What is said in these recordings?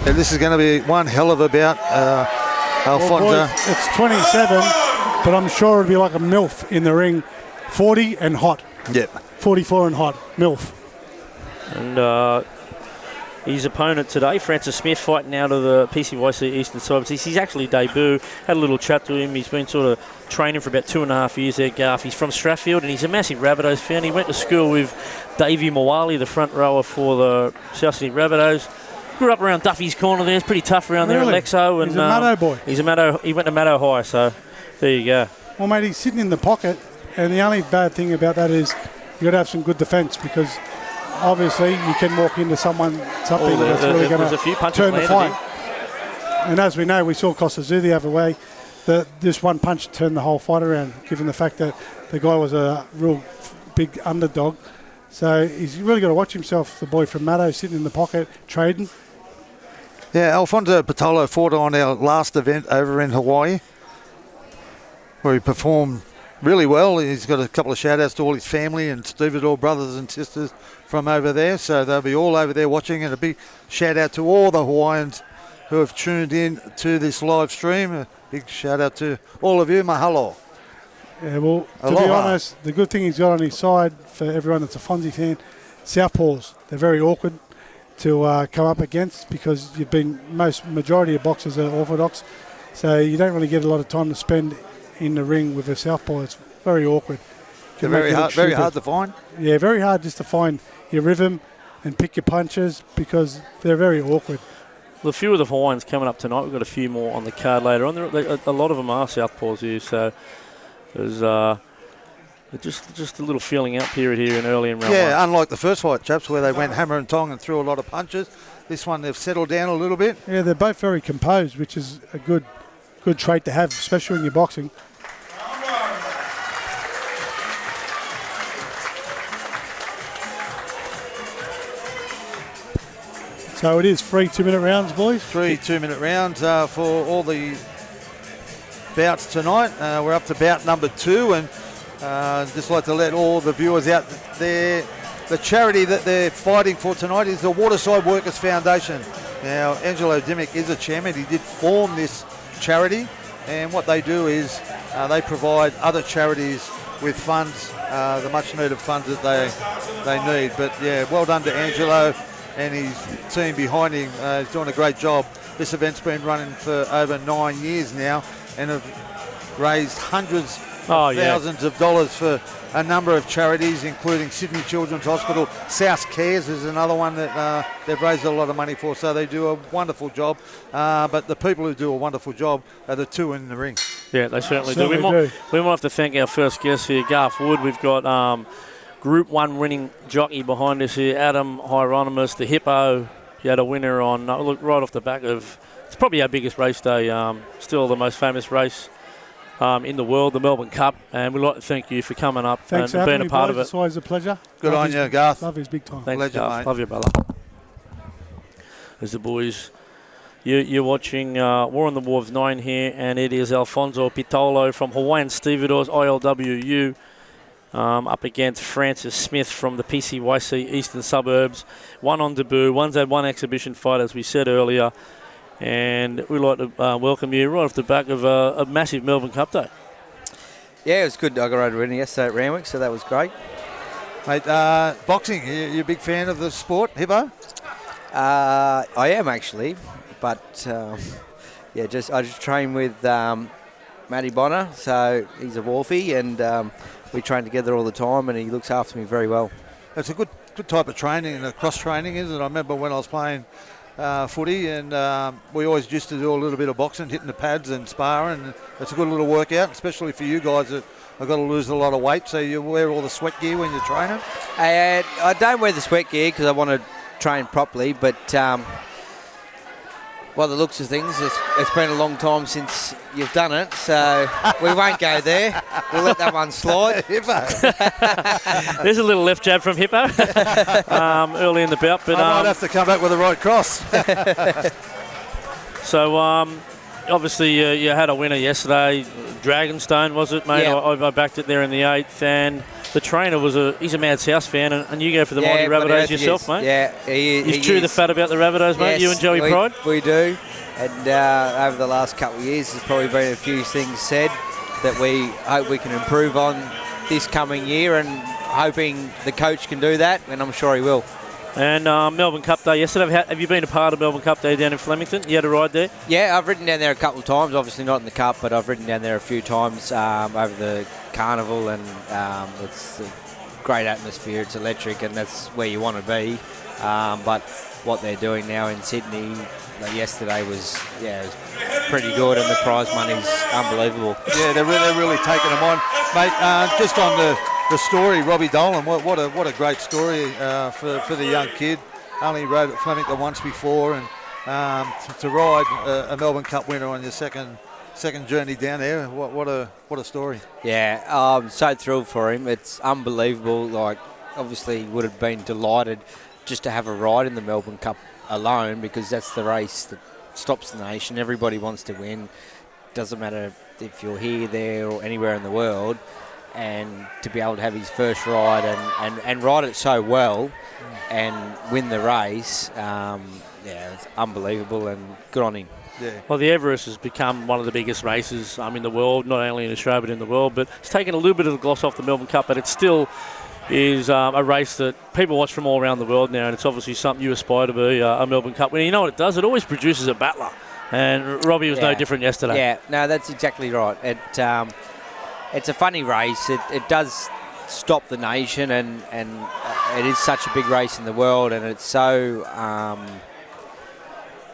And this is going to be one hell of a bout, Alfonso. Well, boys, it's 27, but I'm sure it'll be like a MILF in the ring. 40 and hot. Yep. 44 and hot. MILF. And his opponent today, Francis Smith, fighting out of the PCYC Eastern Suburbs. He's actually debut. Had a little chat to him. He's been sort of training for about 2.5 years there, Garth. He's from Strathfield, and he's a massive Rabbitohs fan. He went to school with Davey Mawali, the front rower for the South Sydney Rabbitohs. Grew up around Duffy's Corner there. It's pretty tough around there at Lexo. And, he's a Maddo boy. He went to Maddo High, so there you go. Well, mate, he's sitting in the pocket, and the only bad thing about that is you've got to have some good defence, because obviously you can walk into something that's really going to turn the fight. And as we know, we saw Costa Zoo the other way, that this one punch turned the whole fight around, given the fact that the guy was a real big underdog. So he's really got to watch himself, the boy from Maddo, sitting in the pocket, trading. Yeah, Alfonzo Pitolo fought on our last event over in Hawaii, where he performed really well. He's got a couple of shout-outs to all his family and stevedore brothers and sisters from over there. So they'll be all over there watching, and a big shout-out to all the Hawaiians who have tuned in to this live stream. A big shout-out to all of you. Mahalo. Yeah, well, to Aloha. be honest, the good thing he's got on his side, for everyone that's a Fonzie fan, southpaws. They're very awkward to come up against, because majority of boxers are orthodox, so you don't really get a lot of time to spend in the ring with a southpaw. It's very awkward. They're very hard to find. Yeah, very hard just to find your rhythm and pick your punches, because they're very awkward. Well, a few of the Hawaiians coming up tonight. We've got a few more on the card later on. A lot of them are southpaws here, so there's just a little feeling out period here early in round one. Yeah, unlike the first fight, chaps, where they went hammer and tong and threw a lot of punches. This one, they've settled down a little bit. Yeah, they're both very composed, which is a good trait to have, especially when you're boxing. So it is 3 2-minute rounds, boys. 3 2-minute rounds for all the bouts tonight. We're up to bout number 2, and just like to let all the viewers out there, the charity that they're fighting for tonight is the Waterside Workers Foundation. Now, Angelo Dimmick is a chairman. He did form this charity, and what they do is they provide other charities with funds, the much needed funds that they need. But yeah, well done to Angelo and his team behind him. He's doing a great job. This event's been running for over 9 years now, and have raised hundreds of thousands of dollars for a number of charities, including Sydney Children's Hospital. South Cares is another one that they've raised a lot of money for, so they do a wonderful job. But the people who do a wonderful job are the two in the ring. Yeah, they certainly do. We might have to thank our first guest here, Garth Wood. We've got Group 1 winning jockey behind us here, Adam Hieronymus, the Hippo. He had a winner on, look, right off the back of, it's probably our biggest race day, still the most famous race in the world, the Melbourne Cup. And we'd like to thank you for coming up and being a part of it. It's always a pleasure. Good on you, Garth. Love his big time. Thanks, Pleasure, Garth. mate. Love you, brother. As the boys, you're watching War on the Wharves 9 here, and it is Alfonzo Pitolo from Hawaiian Stevedores, ILWU, up against Francis Smith from the PCYC Eastern Suburbs. One on debut, one's had one exhibition fight, as we said earlier. And we'd like to welcome you right off the back of a massive Melbourne Cup day. Yeah, it was good. I got over winning yesterday at Randwick, so that was great. Mate, boxing, you a big fan of the sport, Hippo? I am actually, but I just train with Matty Bonner, so he's a Wolfie, and we train together all the time, and he looks after me very well. It's a good type of training, and cross training, isn't it? I remember when I was playing footy, and we always used to do a little bit of boxing, hitting the pads and sparring, and it's a good little workout, especially for you guys that have got to lose a lot of weight, so you wear all the sweat gear when you're training? I don't wear the sweat gear because I want to train properly, but by the looks of things, it's been a long time since you've done it, so we won't go there. We'll let that one slide. There's a little left jab from Hippo early in the bout. But I might have to come back with the right cross. So, obviously, you had a winner yesterday. Dragonstone, was it, mate? Yeah. I backed it there in the 8th, and the trainer he's a Mad South fan, and you go for the Mighty Rabbitohs yourself, mate. Yeah, you chew the fat about the Rabbitohs, mate. Yes, you and Joey Pride. We do, and over the last couple of years, there's probably been a few things said that we hope we can improve on this coming year, and hoping the coach can do that, and I'm sure he will. And Melbourne Cup Day yesterday. Have you been a part of Melbourne Cup Day down in Flemington? You had a ride there? Yeah, I've ridden down there a couple of times. Obviously not in the Cup, but I've ridden down there a few times over the carnival, and it's a great atmosphere. It's electric, and that's where you want to be. But what they're doing now in Sydney, like yesterday, was pretty good, and the prize money's unbelievable. Yeah, they're really taking them on, mate. Just on the story, Robbie Dolan, what a great story for the young kid. Only rode at Flemington once before, and to ride a Melbourne Cup winner on your second journey down there, what a story. Yeah, I'm so thrilled for him. It's unbelievable. Like, obviously, would have been delighted just to have a ride in the Melbourne Cup alone, because that's the race that stops the nation. Everybody wants to win. Doesn't matter if you're here, there, or anywhere in the world. And to be able to have his first ride and ride it so well and win the race, it's unbelievable, and good on him. Yeah. Well, the Everest has become one of the biggest races in the world, not only in Australia but in the world. But it's taken a little bit of the gloss off the Melbourne Cup, but it still is a race that people watch from all around the world now, and it's obviously something you aspire to be, a Melbourne Cup winner. You know what it does? It always produces a battler, and Robbie was no different yesterday. Yeah, no, that's exactly right. It's a funny race. It does stop the nation, and it is such a big race in the world, and it's so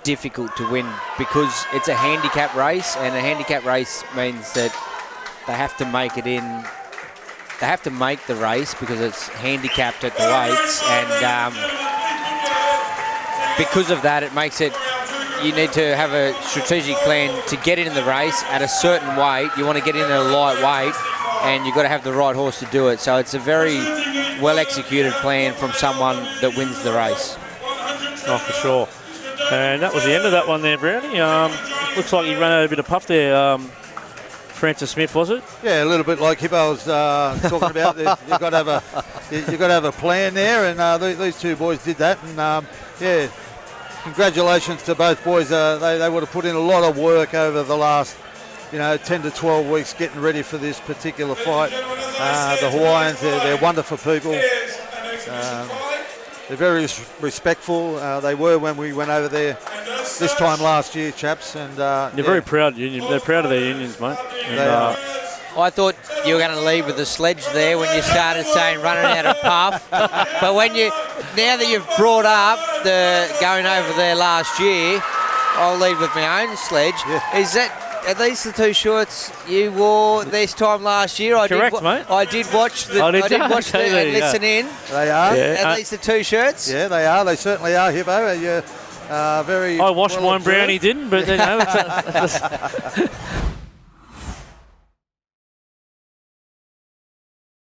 difficult to win because it's a handicap race, and a handicap race means that they have to make it in. They have to make the race because it's handicapped at the weights, and because of that, it makes it. You need to have a strategic plan to get in the race at a certain weight. You want to get in at a light weight, and you've got to have the right horse to do it. So it's a very well-executed plan from someone that wins the race. Oh, for sure. And that was the end of that one there, Brownie. Looks like you ran out a bit of puff there. Francis Smith, was it? Yeah, a little bit like Hippo was talking about. You've got to have a plan there, and these two boys did that. And congratulations to both boys. They would have put in a lot of work over the last 10 to 12 weeks getting ready for this particular fight. The Hawaiians, they're wonderful people. They're very respectful. They were when we went over there this time last year, chaps. And they're very proud union. They're proud of their unions, mate. And, they are. I thought you were going to lead with the sledge there when you started saying running out of puff. But now that you've brought up the going over there last year, I'll lead with my own sledge. Yeah. Is that at least the two shorts you wore this time last year? Correct, mate. I did watch and listen in. They are. Yeah. At least the two shirts. Yeah, they are. They certainly are, Hippo. Very. I washed well mine, Brownie didn't, but